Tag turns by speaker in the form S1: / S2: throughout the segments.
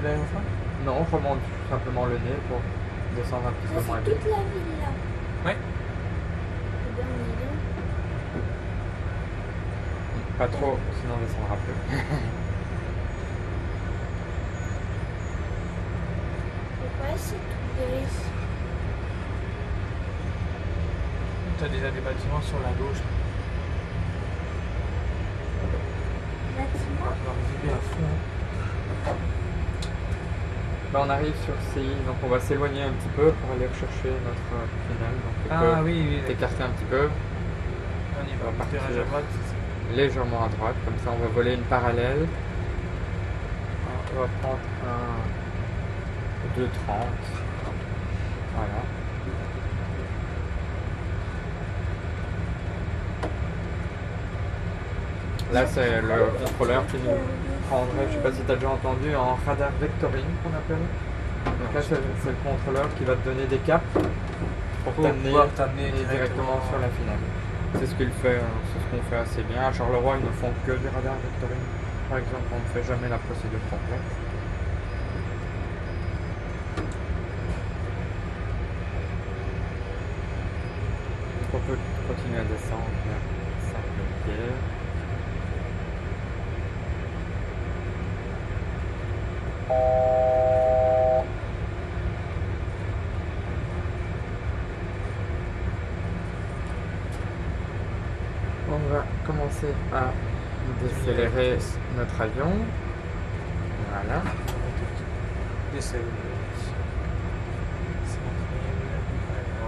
S1: l'aéroport?
S2: Non, on remonte simplement le nez pour descendre un petit peu moins
S3: C'est
S2: vite.
S3: toute la ville là.
S1: Ouais.
S3: Eh bien, on est là.
S2: Pas trop, sinon on descendra plus.
S3: Pourquoi c'est tout gris?
S1: T'as déjà des bâtiments sur la gauche.
S3: Bâtiment?
S1: On va arriver à fond.
S2: Bah, on arrive sur CI, donc on va s'éloigner un petit peu pour aller rechercher notre finale. Donc on
S1: Ah
S2: peut
S1: oui, oui.
S2: s'écarter un petit peu,
S1: On y
S2: On
S1: va.
S2: va partir.
S1: Virage à droite.
S2: légèrement à droite, comme ça on va voler une parallèle. On va prendre un 2,30. Voilà. Là c'est le contrôleur qui nous prendrait, je sais pas si tu as déjà entendu, en radar vectoring qu'on appelle. Donc là c'est le contrôleur qui va te donner des caps pour
S1: pouvoir
S2: t'amener directement sur la finale. C'est ce qu'il fait, c'est ce qu'on fait assez bien. À Charleroi ils ne font que du radar vectoring. Par exemple, on ne fait jamais la procédure complète. Donc on peut continuer à descendre vers 5000 pieds. On va commencer à décélérer notre avion. Voilà.
S1: Décèle.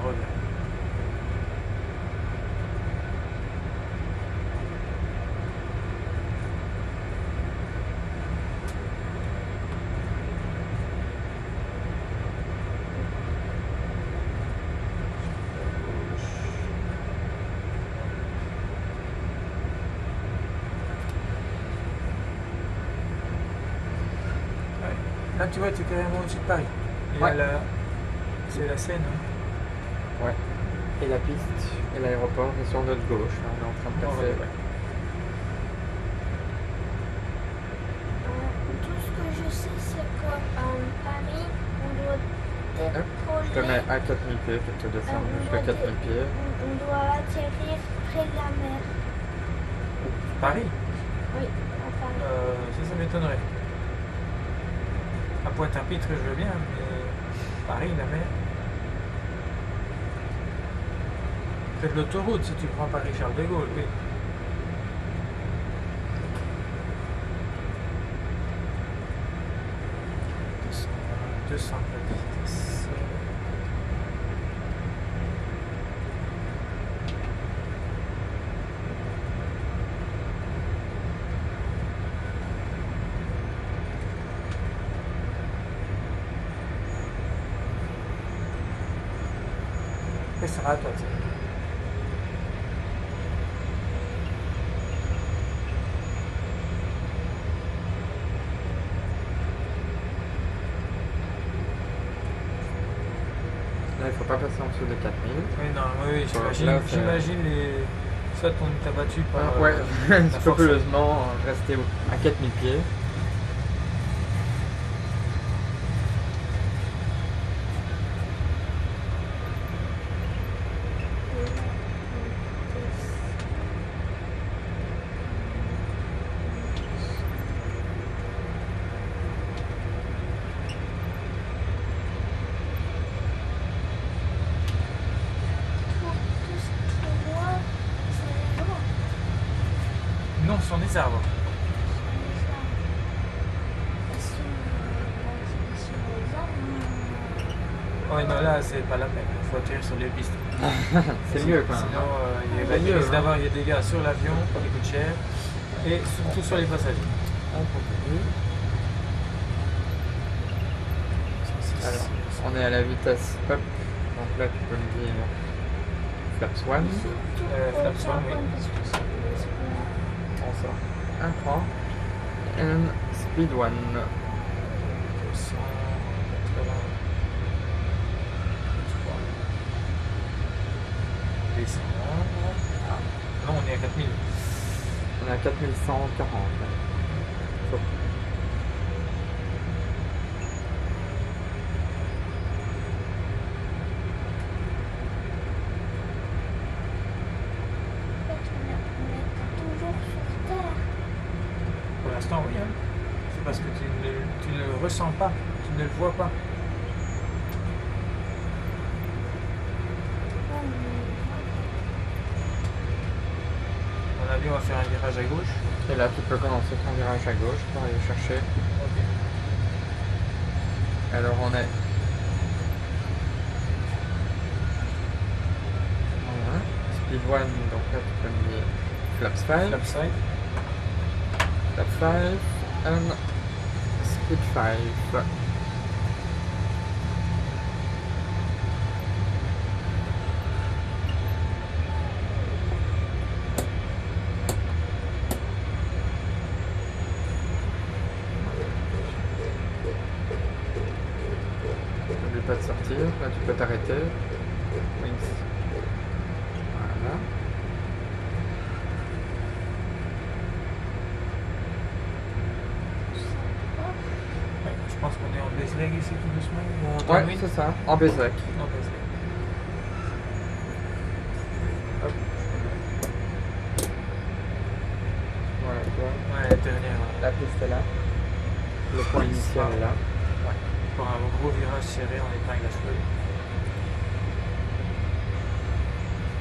S1: On revient. Là, tu vois, tu es carrément au-dessus de Paris. Et
S2: Ouais.
S1: là, c'est la Seine. Hein.
S2: Ouais. Et la piste et l'aéroport est sur notre gauche. Là, on est en train de passer.
S1: Ouais.
S3: Tout ce que je sais, c'est qu'à Paris, on doit
S2: Je te mets à 4000 pieds, je te descends jusqu'à 4000 pieds.
S3: On doit atterrir près de la mer.
S1: Paris
S3: Oui, à Paris.
S1: Ça m'étonnerait. À Pointe-à-Pitre, je veux bien, mais Paris, la mer. Près de l'autoroute, si tu prends Paris-Charles de Gaulle, oui. « 200 de vitesse. Et ça va, toi, tu sais.
S2: Là, il ne faut pas passer en dessous de 4000.
S1: Oui, non, oui,
S2: Là,
S1: j'imagine les... Soit on t'a battu par...
S2: Ouais,
S1: la force.
S2: scrupuleusement rester à 4000 pieds.
S3: Tout ce que je vois, c'est les gens.
S1: Non, ce sont des arbres. Oui, non, là, c'est pas la peine. Il faut atterrir sur les pistes.
S2: C'est mieux quand même.
S1: Sinon,
S2: C'est
S1: il
S2: mieux,
S1: risque
S2: hein.
S1: d'avoir des dégâts sur l'avion qui coûte cher et surtout sur les passagers.
S2: On continue. Alors, on est à la vitesse up. Donc là, tu peux me dire Flaps 1.
S1: Flaps 1, oui.
S2: On sort un 3. And Speed 1.
S1: 280. Descendre. Ah. Non, on est à 4000.
S2: On est à 4140. Faut-
S1: l'instant, oui. Hein. C'est parce que tu ne le ressens pas, tu ne le vois pas. À mon avis, on va faire un virage à gauche.
S2: Et là, tu peux commencer ton virage à gauche pour aller chercher.
S1: Ok.
S2: Alors, on est. Voilà. Speed 1, donc là, tu peux me dire Flaps 5.
S1: Flap side.
S2: Flaps 5. And Speed 5. N'oublie pas de sortir, là tu peux t'arrêter. Wings. Voilà.
S1: Ouais, je pense qu'on est en base leg ici tout doucement. Ou en
S2: Ouais,
S1: downwind.
S2: c'est ça, en base leg.
S1: En base leg. Hop.
S2: Voilà, tu vois.
S1: Ouais, la dernière.
S2: La piste est là. Le point initial est là.
S1: Ouais. Pour un gros virage serré en épingle à cheveux.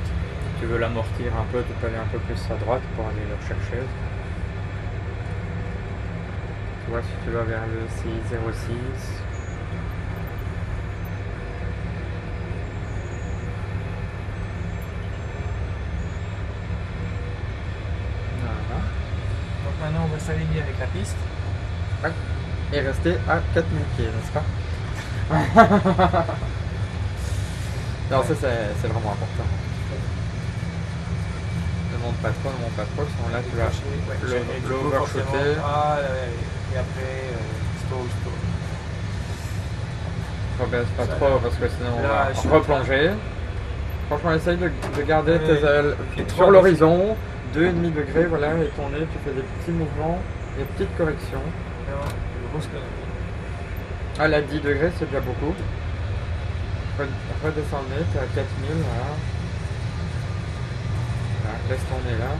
S2: Si tu veux l'amortir un peu, tu peux aller un peu plus à droite pour aller le chercher. Tu vois, si tu vas vers le 606. Voilà.
S1: Donc maintenant, on va s'aligner avec la piste.
S2: Ouais. Et rester à 4000 pieds, n'est-ce pas? Non, ça c'est vraiment important. Ne monte pas trop, sinon là tu vas
S1: Ouais,
S2: le-
S1: et du coup,
S2: l'overshooter.
S1: forcément, ah, ouais, et après, stall.
S2: Rebaisse pas trop parce que sinon
S1: Là,
S2: on
S1: je suis
S2: va replonger. Franchement, essaye de garder
S1: Ouais,
S2: tes ailes
S1: et
S2: sur
S1: trois
S2: l'horizon, 2,5 degrés, voilà, et ton nez, tu fais des petits mouvements, des petites corrections.
S1: Non, une grosse connerie.
S2: Ah là, 10 degrés, c'est déjà beaucoup. Redescends le nez, t'es à 4000, voilà. Voilà, laisse ton nez là.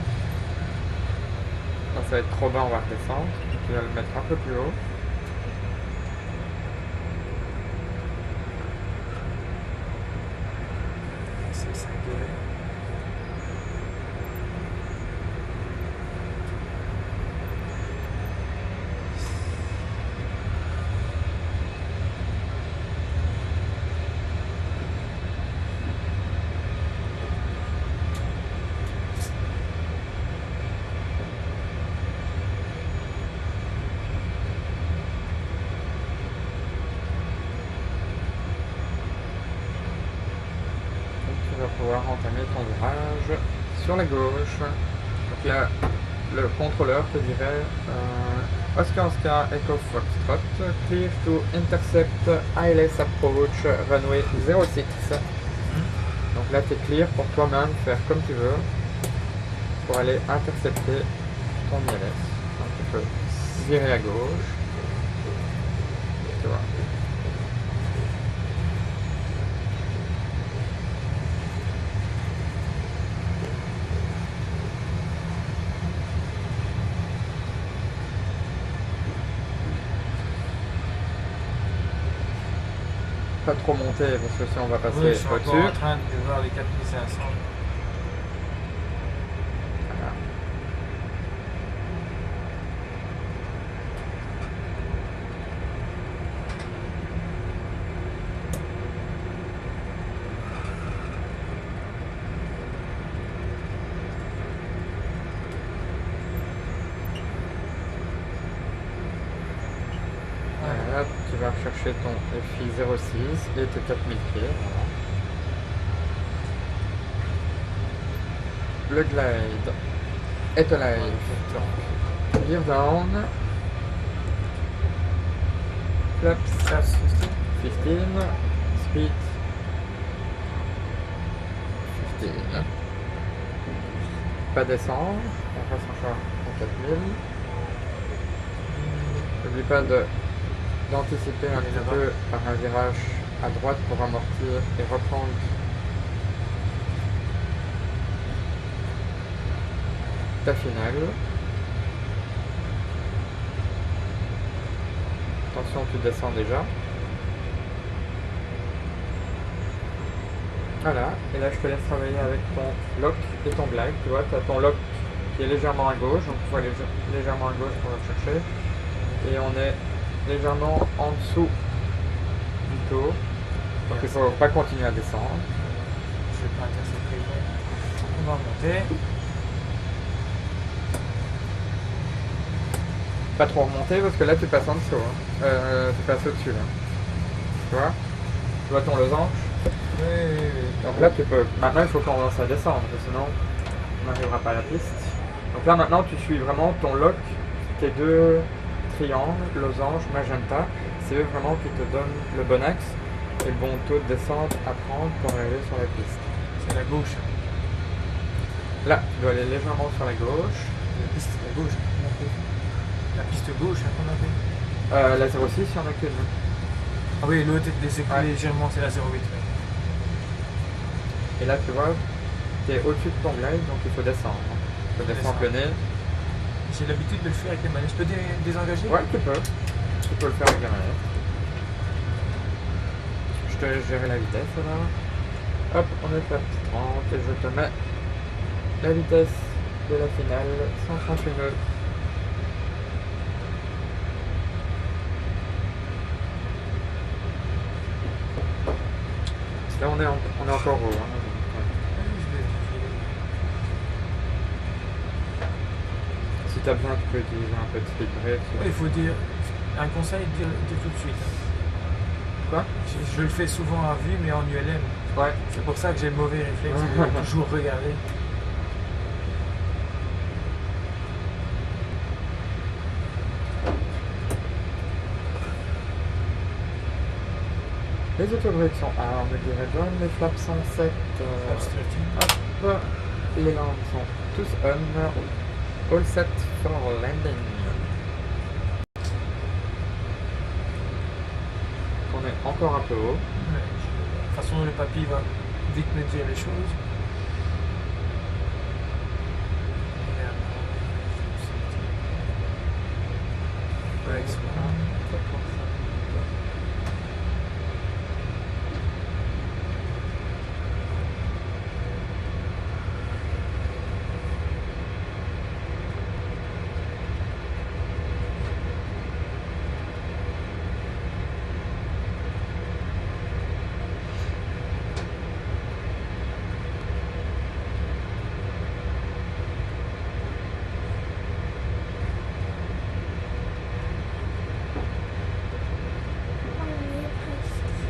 S2: Quand ça va être trop bas, on va redescendre. Tu vas le mettre un peu plus haut.
S1: C'est 5 degrés.
S2: Donc tu vas pouvoir entamer ton virage sur la gauche. Donc là, le contrôleur te dirait Oscar Oscar Echo Foxtrot, clear to intercept ILS approach runway 06. Donc là, tu es clear pour toi-même faire comme tu veux pour aller intercepter ton ILS. Donc tu peux virer à gauche. Tu vois. Pas trop monter parce que si on va passer
S1: Oui, je suis encore
S2: au-dessus.
S1: en train de voir les 4500.
S2: Voilà. Voilà, tu vas rechercher ton FI 06 et tes 4000 pieds. Voilà. Le glide est alive. Gear down. Flaps
S1: Flaps
S2: 15. Speed 15. Pas descendre. On passe encore en 4000. N'oublie pas d'anticiper un petit peu par un virage à droite pour amortir et reprendre ta finale. attention, tu descends déjà. Voilà, et là je te laisse travailler avec ton lock et ton glide. Tu vois, tu as ton lock qui est légèrement à gauche, donc il faut aller légèrement à gauche pour le chercher. Et on est légèrement en dessous du taux, donc il ne faut pas continuer à descendre.
S1: Je vais pas intercepter. On va monter.
S2: Pas trop remonter parce que là tu passes en dessous, hein. Tu passes au-dessus là. Tu vois ton losange?
S1: Oui.
S2: Donc là tu peux. Maintenant il faut qu'on commence à descendre, parce que sinon on n'arrivera pas à la piste. Donc là maintenant tu suis vraiment ton lock, tes deux triangles, losange, magenta. C'est eux vraiment qui te donnent le bon axe et le bon taux de descente à prendre pour arriver sur la piste.
S1: C'est la gauche.
S2: Là tu dois aller légèrement sur la gauche.
S1: La piste, c'est la gauche. La piste gauche, hein, qu'on appelle.
S2: La 06 il y en a qu'une.
S1: Ah oui, l'autre est
S2: Ouais.
S1: légèrement, c'est la 08. Oui.
S2: Et là tu vois, tu es au-dessus de ton glide, donc il faut descendre. Il faut descendre le nez.
S1: J'ai l'habitude de le faire avec les manettes. Je peux désengager?
S2: Ouais, tu peux. Tu peux le faire avec la manette. Je te laisse gérer la vitesse là. Hop, on est à 30 et je te mets la vitesse de la finale, 138 nœuds. Là on est encore haut. Hein. Si tu as besoin, tu peux utiliser un peu de speed brake.
S1: Il faut dire un conseil, dire tout de suite.
S2: Quoi?
S1: Je le fais souvent à vue, mais en ULM.
S2: Ouais.
S1: C'est pour ça que j'ai le mauvais réflexe de toujours regarder.
S2: Les autobrakes sont à, on me dirait bonne, les flaps sont 7. Hop, les lampes sont tous on. All set for landing. On est encore un peu haut.
S1: Ouais. De toute façon, le papy va vite me dire les choses.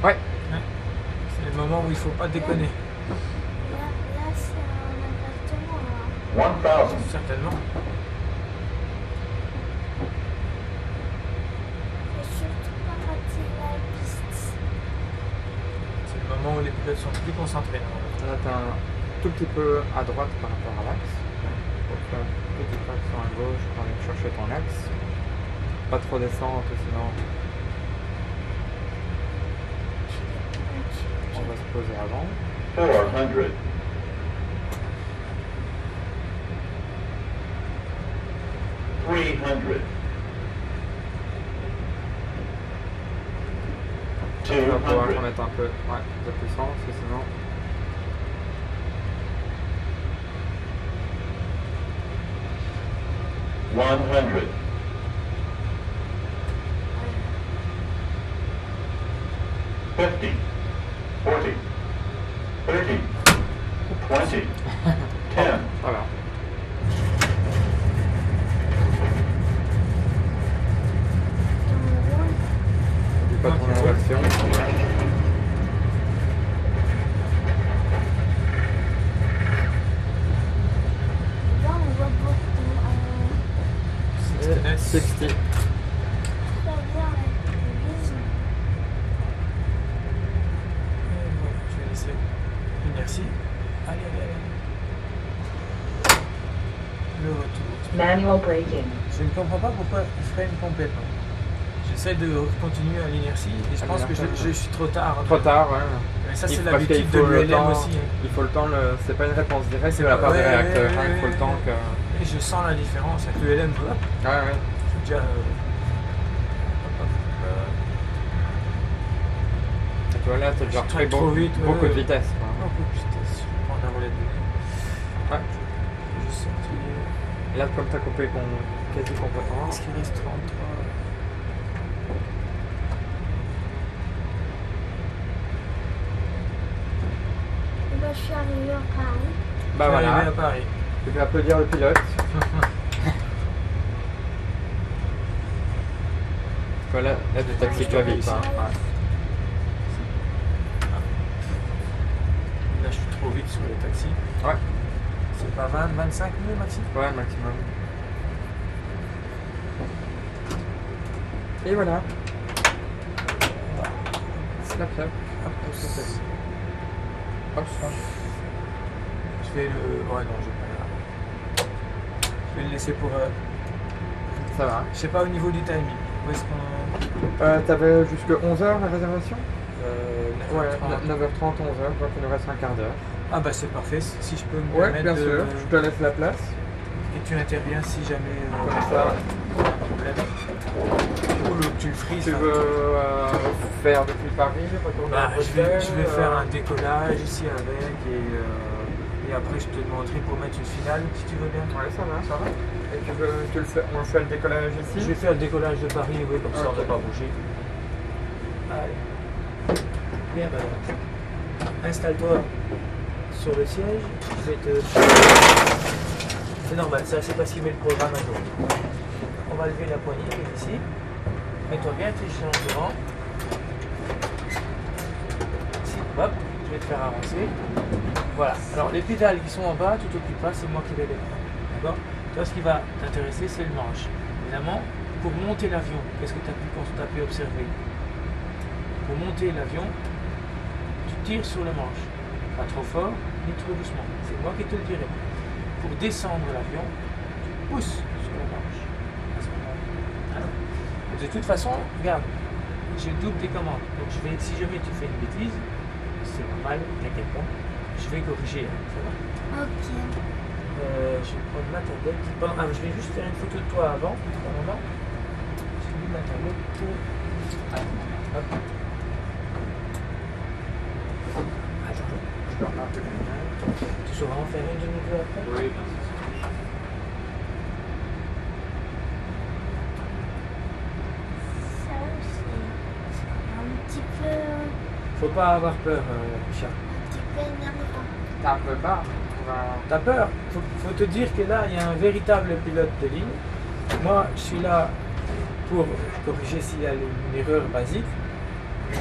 S1: Ouais,
S2: Ouais.
S1: c'est le moment où il faut pas déconner.
S3: Là, c'est un appartement. Là.
S4: 1000.
S1: Certainement.
S3: Et surtout pas rater la piste.
S1: C'est le moment où les pilotes sont plus concentrés.
S2: Là, t'es un tout petit peu à droite par rapport à l'axe. Donc, petite traction à gauche pour aller chercher ton axe. Pas trop descendre, sinon on va se poser avant.
S4: 400. 300.
S2: On va pouvoir
S4: 200.
S2: remettre un peu de puissance, parce que sinon.
S4: $100. 50. 40. 30. 20. 10.
S2: Voilà. N'oublie pas ton inversion.
S3: Là, on voit beaucoup.
S2: 60.
S3: Très bien avec le business.
S1: Je vais laisser l'inertie. Allez. Le retour.
S5: Manual braking.
S1: Je ne comprends pas pourquoi il freine complètement. J'essaie de continuer à l'inertie et je pense que je suis trop tard.
S2: Trop tard, ouais.
S1: Mais ça, c'est
S2: Parce qu'il
S1: l'habitude de
S2: faut le
S1: l'ULM
S2: temps-
S1: aussi. Hein.
S2: Il faut le temps, c'est pas une réponse directe
S1: C'est
S2: de la
S1: pas-
S2: part des
S1: ouais,
S2: réacteurs.
S1: ouais,
S2: Hein, il faut le temps que.
S1: Et je sens la différence avec l'ULM.
S2: Ouais.
S1: Je suis déjà.
S2: Tu vois là, t'as déjà
S1: Je
S2: pris
S1: traîne trop vite,
S2: beaucoup de
S1: ouais.
S2: vitesse. Quoi.
S1: Beaucoup de vitesse. Je vais prendre un volet de données.
S2: Ouais.
S1: Je vais sortir.
S2: Et là, comme t'as coupé quasi complètement.
S1: Est-ce qu'il reste 33?
S3: Bah, je suis arrivée à Paris.
S2: Bah
S1: Je suis
S2: voilà.
S1: arrivé à Paris.
S2: Tu peux applaudir le pilote. Voilà, là du taxi tu vas vite. Hein. Ouais.
S1: Là, je suis trop vite sur les taxis.
S2: Ouais.
S1: C'est pas 20, 25 minutes maxi?
S2: Ouais, maximum. Et voilà. Slap, slap.
S1: Hop,
S2: Hop, hop.
S1: je vais le... Ouais, non, je vais pas là. Je vais le laisser pour...
S2: Ça va.
S1: Je sais pas au niveau du timing. Où est-ce qu'on...
S2: T'avais jusque 11h la réservation?
S1: 9h30.
S2: Ouais, 9h30, 11h, donc il nous reste un quart d'heure.
S1: Ah bah c'est parfait, si je peux me
S2: Ouais,
S1: permettre
S2: bien
S1: de...
S2: sûr, je te laisse la place.
S1: Et tu interviens si jamais
S2: Comme ça.
S1: un problème. Ou tu le frises.
S2: Tu
S1: hein.
S2: veux faire depuis Paris, retourner
S1: Bah,
S2: à
S1: je vais
S2: Bruxelles,
S1: faire un décollage ici avec et après je te demanderai pour mettre une finale si tu veux bien.
S2: Ouais, ça va. Et on fait le décollage ici?
S1: Je vais faire le décollage de Paris, oui, comme ça on ne
S2: Ok.
S1: va pas bouger. Allez. Bien, bah, installe-toi sur le siège. Je vais te... C'est normal, ça c'est parce qu'il met le programme à jour. On va lever la poignée ici. Mets-toi bien tes changes devant. Ici, hop, je vais te faire avancer. Voilà. Alors les pédales qui sont en bas, tu t'occupes pas, c'est moi qui vais les prendre. D'accord? Toi, ce qui va t'intéresser, c'est le manche. Évidemment, pour monter l'avion, qu'est-ce que tu as pu observer? Pour monter l'avion, tu tires sur le manche. Pas trop fort, ni trop doucement. C'est moi qui te le dirai. Pour descendre l'avion, tu pousses sur le manche. À ce moment-là. Alors, de toute façon, regarde, je double les commandes. Donc si jamais tu fais une bêtise, c'est normal, t'inquiète pas, je vais corriger. Hein, ça va?
S3: Ok.
S1: Je vais prendre ma tablette. Bon, je vais juste faire une photo de toi avant, pour un moment. J'ai mis ma tablette pour... Hop. Attends, je peux remarquer le lumière. Tu sauras en faire une de nous deux après?
S2: Oui, bien sûr.
S3: Ça aussi, c'est un petit peu
S1: Faut pas avoir peur, Richard.
S3: énervant.
S2: T'as un peu peur?
S1: T'as peur? Faut te dire que là, il y a un véritable pilote de ligne. Moi, je suis là pour corriger s'il y a une erreur basique.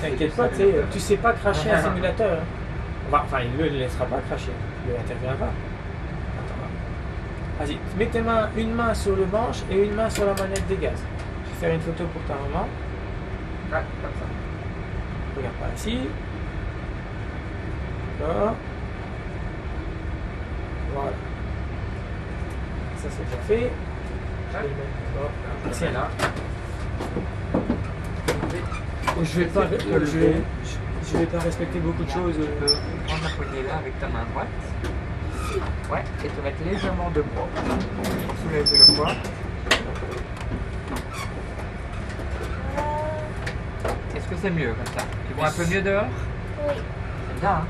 S1: T'inquiète pas, tu sais pas cracher un simulateur. Hein. Enfin, il ne le laissera pas cracher. Il n'interviendra. Vas-y, mets tes mains, une main sur le manche et une main sur la manette des gaz. Je vais faire une photo pour ta maman.
S2: Ouais, comme ça.
S1: Regarde par ici. D'accord. Voilà. Ça c'est déjà fait. Je vais le mettre. Hop, c'est là. Je vais pas respecter beaucoup de choses.
S2: Tu peux prendre la poignée là avec ta main droite. Ouais, et te mettre légèrement de poids. Soulève le poids. Est-ce que c'est mieux comme ça? Tu vois un peu mieux dehors?
S3: Oui.
S2: C'est bien, hein?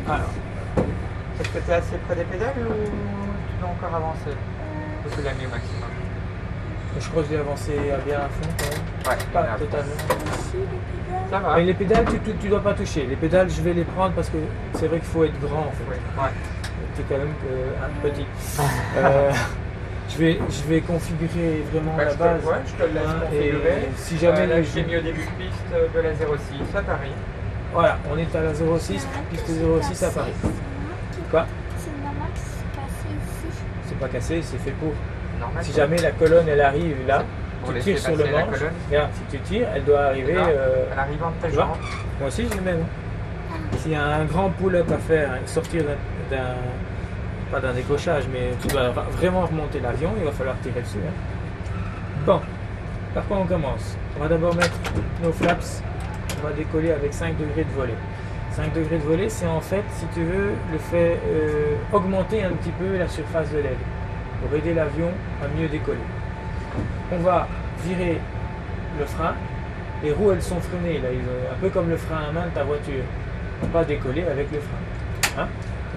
S1: Alors,
S2: Est-ce que tu es assez près des pédales ou tu dois encore avancer? Ou tu l'as mis au maximum?
S1: je crois que je vais avancer bien à fond quand même.
S2: Ouais,
S1: Pas
S2: à fond.
S1: totalement.
S3: Ici, les pédales.
S2: Ça va.
S1: Mais les pédales, tu dois pas toucher. Les pédales, je vais les prendre parce que c'est vrai qu'il faut être grand en fait.
S2: Ouais.
S1: Tu es quand même un petit. Je vais configurer vraiment
S2: Bah,
S1: la base.
S2: je te le laisse
S1: hein,
S2: configurer.
S1: et si jamais
S2: là,
S1: le
S2: j'ai
S1: jeu-
S2: mis au début de piste de la 06 à Paris.
S1: Voilà, on est à la 06, piste 06 à Paris. Quoi?
S3: C'est normal que c'est cassé ici.
S1: C'est pas cassé, c'est fait pour.
S2: Normal.
S1: Si jamais la colonne elle arrive là,
S2: Pour
S1: tu
S2: laisser
S1: tires sur le
S2: passer la
S1: manche.
S2: colonne.
S1: Regarde, si tu tires, elle doit arriver.
S2: Là, à l'arrivant de tes
S1: tu vois?
S2: jambes.
S1: Moi aussi je le mets. S'il y a un grand pull-up à faire, sortir pas d'un décochage, mais tu dois vraiment remonter l'avion, il va falloir tirer dessus. Hein. Bon, par quoi on commence? On va d'abord mettre nos flaps. On va décoller avec 5 degrés de volée. 5 degrés de volée, c'est en fait, si tu veux, le fait augmenter un petit peu la surface de l'aile pour aider l'avion à mieux décoller. On va virer le frein les roues elles sont freinées, là, un peu comme le frein à main de ta voiture. On ne va pas décoller avec le frein. Hein?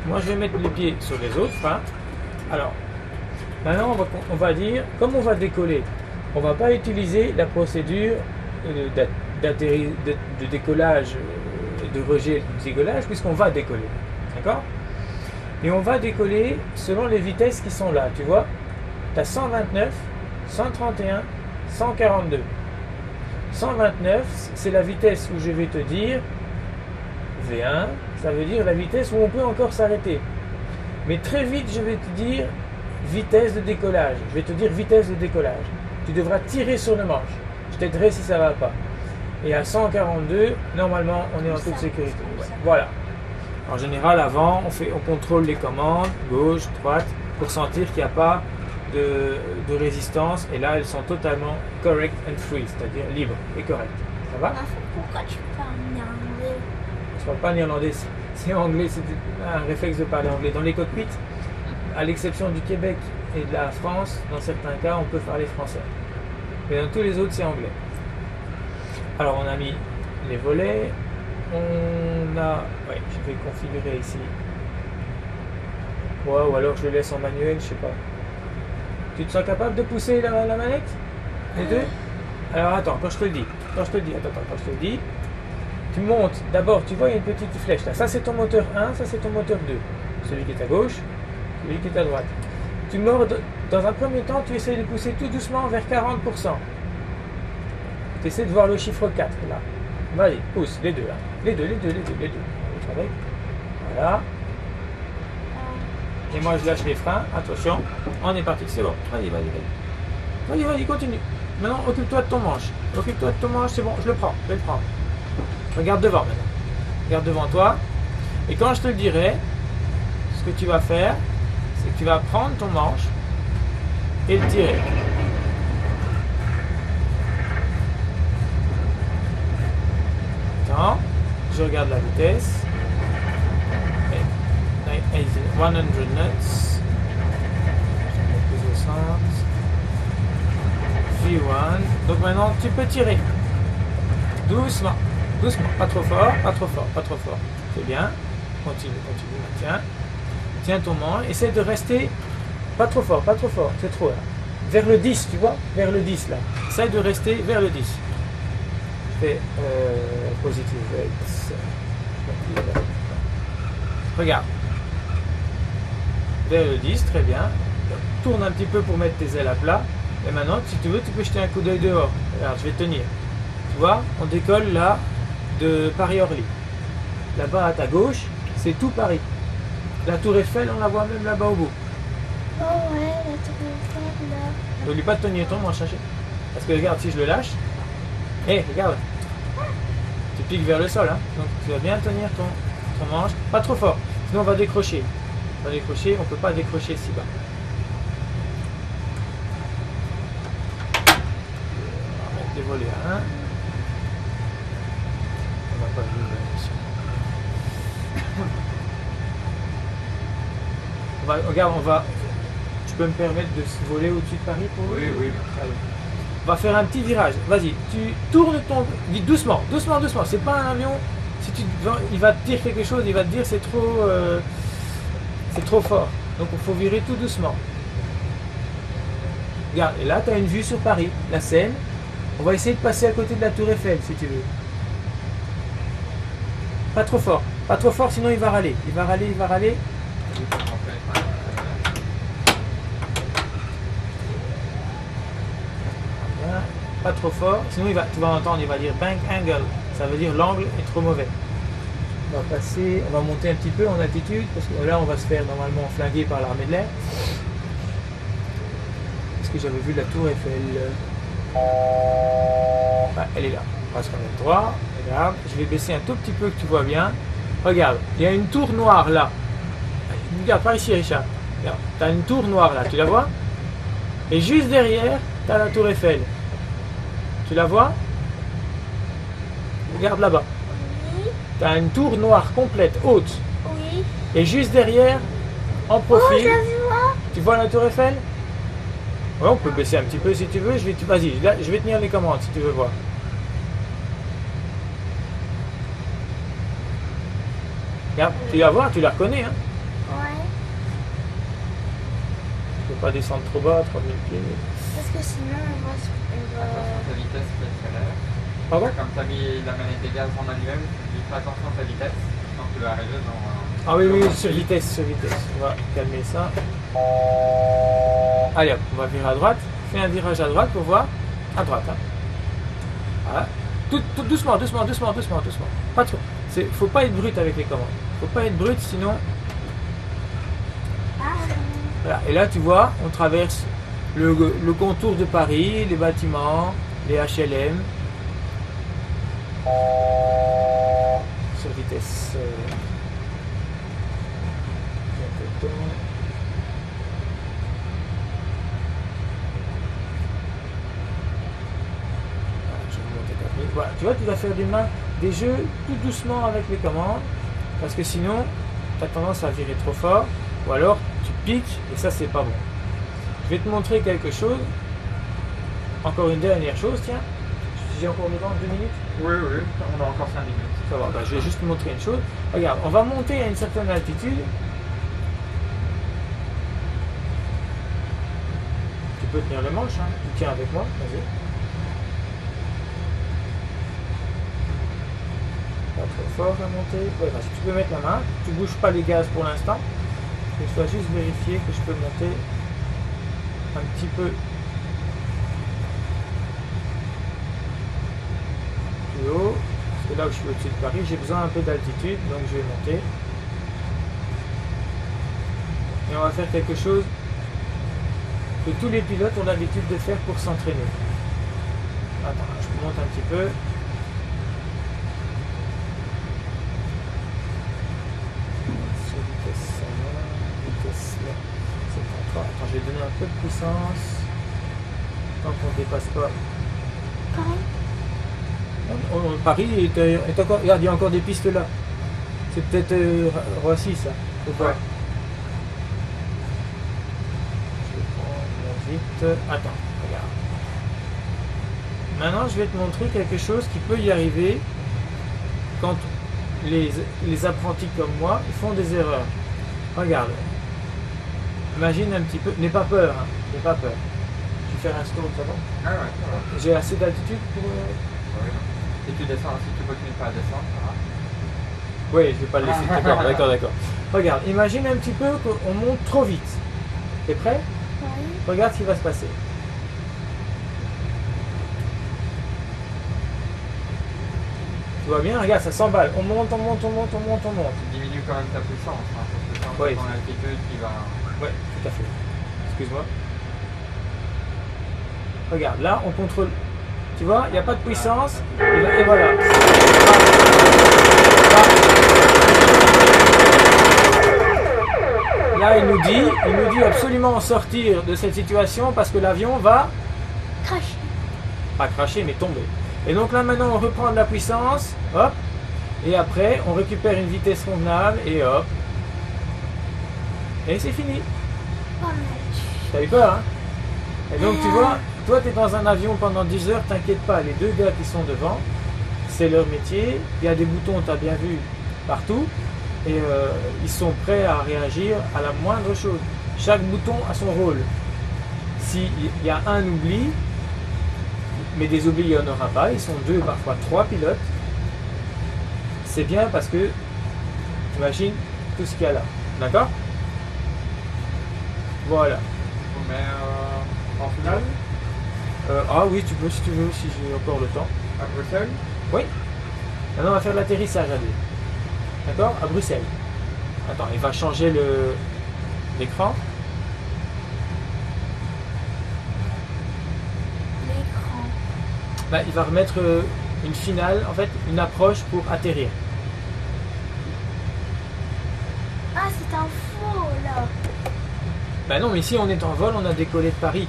S1: Moi je vais mettre les pieds sur les autres freins. Alors, maintenant on va dire, comme on va décoller, on ne va pas utiliser la procédure de décollage, de rejet de décollage, puisqu'on va décoller. D'accord? Et on va décoller selon les vitesses qui sont là. Tu vois, tu as 129, 131, 142. 129, c'est la vitesse où je vais te dire V1, ça veut dire la vitesse où on peut encore s'arrêter. Mais très vite, je vais te dire vitesse de décollage. Je vais te dire vitesse de décollage. Tu devras tirer sur le manche. Je t'aiderai si ça ne va pas. Et à 142, normalement, on est en toute sécurité. Ouais. Voilà. En général, avant, on contrôle les commandes, gauche, droite, pour sentir qu'il n'y a pas de résistance. Et là, elles sont totalement correct and free, c'est-à-dire libres et correctes. Ça va?
S3: Pourquoi tu parles néerlandais?
S1: Je ne parle pas néerlandais, c'est anglais. C'est un réflexe de parler anglais. Dans les cockpits, à l'exception du Québec et de la France, dans certains cas, on peut parler français. Mais dans tous les autres, c'est anglais. Alors, on a mis les volets. On a... Ouais, je vais configurer ici. Ouais, ou alors je le laisse en manuel, je sais pas. Tu te sens capable de pousser la manette? Les deux? Alors attends, quand je te le dis. Quand je te le dis, tu montes. D'abord, tu vois, il y a une petite flèche là. Ça, c'est ton moteur 1, ça, c'est ton moteur 2. Celui qui est à gauche, celui qui est à droite. Tu mords, dans un premier temps, tu essaies de pousser tout doucement vers 40%. Tu essaies de voir le chiffre 4 là. Vas-y, pousse, les deux là. Les deux. Voilà. Et moi je lâche les freins, attention, on est parti, c'est bon. Vas-y, continue. Maintenant, occupe-toi de ton manche. C'est bon, je vais le prendre. Regarde devant maintenant. Regarde devant toi. Et quand je te le dirai, ce que tu vas faire, c'est que tu vas prendre ton manche et le tirer. Attends, je regarde la vitesse. 100 nuts. V1. Donc maintenant tu peux tirer. Doucement. Pas trop fort. C'est bien. Continue. Tiens ton manche. Essaie de rester pas trop fort. C'est trop là. Vers le 10, tu vois. Vers le 10 là. Essaie de rester vers le 10. Fais positive rates. Regarde. Vers le 10, très bien. Tourne un petit peu pour mettre tes ailes à plat. Et maintenant, si tu veux, tu peux jeter un coup d'œil dehors. Regarde, je vais tenir. Tu vois, on décolle là de Paris-Orly. Là-bas à ta gauche, c'est tout Paris. La tour Eiffel, on la voit même là-bas au bout.
S3: Oh ouais, la tour Eiffel là.
S1: N'oublie pas de tenir ton manche. Parce que regarde, si je le lâche, regarde. Tu piques vers le sol. Hein. Donc tu vas bien tenir ton manche. Pas trop fort, sinon on va décrocher. On ne peut pas décrocher si bas. On va mettre des volets à 1. On va pas vivre ici. Regarde, tu peux me permettre de se voler au-dessus de Paris pour vous?
S2: Oui.
S1: Allez. On va faire un petit virage. Vas-y, tu tournes ton... Dis doucement. C'est pas un avion. Si il va te dire quelque chose, il va te dire c'est trop fort. Donc il faut virer tout doucement. Regarde, et là tu as une vue sur Paris, la Seine. On va essayer de passer à côté de la tour Eiffel si tu veux. Pas trop fort, sinon il va râler. Pas trop fort, sinon tu vas entendre, il va dire bank angle. Ça veut dire l'angle est trop mauvais. On va monter un petit peu en altitude, parce que là on va se faire normalement flinguer par l'armée de l'air. Est-ce que j'avais vu la tour Eiffel? Elle est là. On va se remettre droit. Regarde, je vais baisser un tout petit peu que tu vois bien. Regarde, il y a une tour noire là. Regarde, par ici Richard. Regarde, tu as une tour noire là, tu la vois? Et juste derrière, tu as la tour Eiffel. Tu la vois? Regarde là-bas. Tu as une tour noire complète, haute.
S3: Oui.
S1: Et juste derrière, en profil.
S3: Oh, je la vois.
S1: Tu vois la tour Eiffel? Ouais, on peut baisser un petit peu si tu veux. Vas-y, je vais tenir les commandes si tu veux voir. Regarde, tu vas voir, tu la reconnais. Hein.
S3: Ouais.
S1: Tu peux pas descendre trop bas, 3000 pieds.
S3: Parce que sinon, on va.
S2: Attention à ta vitesse qui accélère.
S1: Pardon?
S2: Comme tu as mis la manette des gaz en manuel, tu fais attention à ta vitesse. Quand tu vas arriver dans.
S1: Ah oui, oui, sur vitesse, sur vitesse. On va calmer ça. Allez hop, on va virer à droite. Fais un virage à droite pour voir. À droite. Hein. Voilà. Tout doucement, doucement, doucement, doucement, doucement. Pas trop. Faut pas être brut avec les commandes. Faut pas être brut, sinon.
S3: Ah,
S1: Voilà. Et là, tu vois, on traverse le contour de Paris, les bâtiments, les HLM. Sur vitesse. Voilà, tu vois, tu vas faire des jeux tout doucement avec les commandes, parce que sinon, tu as tendance à virer trop fort, ou alors tu piques, et ça, c'est pas bon. Je vais te montrer quelque chose. Encore une dernière chose, tiens. J'ai encore le temps, 2 minutes?
S2: Oui, oui, on a encore 5 minutes.
S1: Ça va, bah, je vais juste te montrer une chose. Regarde, on va monter à une certaine altitude. Tu peux tenir le manche, hein. Tu tiens avec moi, vas-y. Pas trop fort à monter. Ouais, bah, si tu peux mettre la main, tu bouges pas les gaz pour l'instant. Je dois juste vérifier que je peux monter un petit peu plus haut. Parce que là où je suis au-dessus de Paris, j'ai besoin un peu d'altitude, donc je vais monter. Et on va faire quelque chose que tous les pilotes ont l'habitude de faire pour s'entraîner. Attends, je monte un petit peu. Sur vitesse là, 73. Attends, je vais donner un peu de puissance. Tant qu'on ne dépasse pas. Paris est encore. Regarde, il y a encore des pistes là. C'est peut-être Roissy ça. Ou pas?
S2: Ouais.
S1: Je vais prendre vite. Attends, regarde. Maintenant, je vais te montrer quelque chose qui peut y arriver quand les apprentis comme moi font des erreurs. Regarde. Imagine un petit peu. N'aie pas peur. Hein. N'aie pas peur. Je vais faire un stall, ça va?
S2: Ah ouais, ça va.
S1: J'ai assez d'altitude pour.
S2: Oui. Si tu descends, si tu continues pas à descendre, ça va.
S1: Oui, je vais pas le laisser. D'accord, d'accord, d'accord. Regarde, imagine un petit peu qu'on monte trop vite. T'es prêt?
S3: oui.
S1: Regarde ce qui va se passer. Tu vois bien? Regarde, ça s'emballe. On monte, on monte, on monte, on monte, on monte.
S2: Tu diminues quand même ta puissance, hein, parce que c'est un peu
S1: Oui.
S2: ton altitude qui va.
S1: Ouais, tout à fait. Excuse-moi. Regarde, là, on contrôle. Tu vois, il n'y a pas de puissance. Et voilà. Là, il nous dit absolument sortir de cette situation parce que l'avion va
S3: Crash.
S1: pas cracher, mais tomber. Et donc là, maintenant, on reprend de la puissance. Hop. Et après, on récupère une vitesse convenable. Et hop. Et c'est fini.
S3: Oh, mais
S1: T'as eu peur, hein? Et donc, tu vois, toi, tu es dans un avion pendant 10 heures, t'inquiète pas, les deux gars qui sont devant, c'est leur métier. Il y a des boutons, tu as bien vu, partout. Et ils sont prêts à réagir à la moindre chose. Chaque bouton a son rôle. S'il y a un oubli, mais des oublis, il n'y en aura pas. Ils sont 2, parfois 3 pilotes. C'est bien parce que, t'imagines tout ce qu'il y a là. D'accord? Voilà.
S2: Mais en finale,
S1: Ah oui, tu peux si tu veux, si j'ai encore le temps.
S2: à Bruxelles,
S1: Oui. Maintenant, on va faire l'atterrissage à deux. D'accord? À Bruxelles. Attends, il va changer l'écran.
S3: l'écran.
S1: Bah, il va remettre une finale, en fait, une approche pour atterrir.
S3: Ah, c'est un faux là.
S1: Bah non, mais ici, on est en vol, on a décollé de Paris.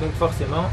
S1: Donc forcément,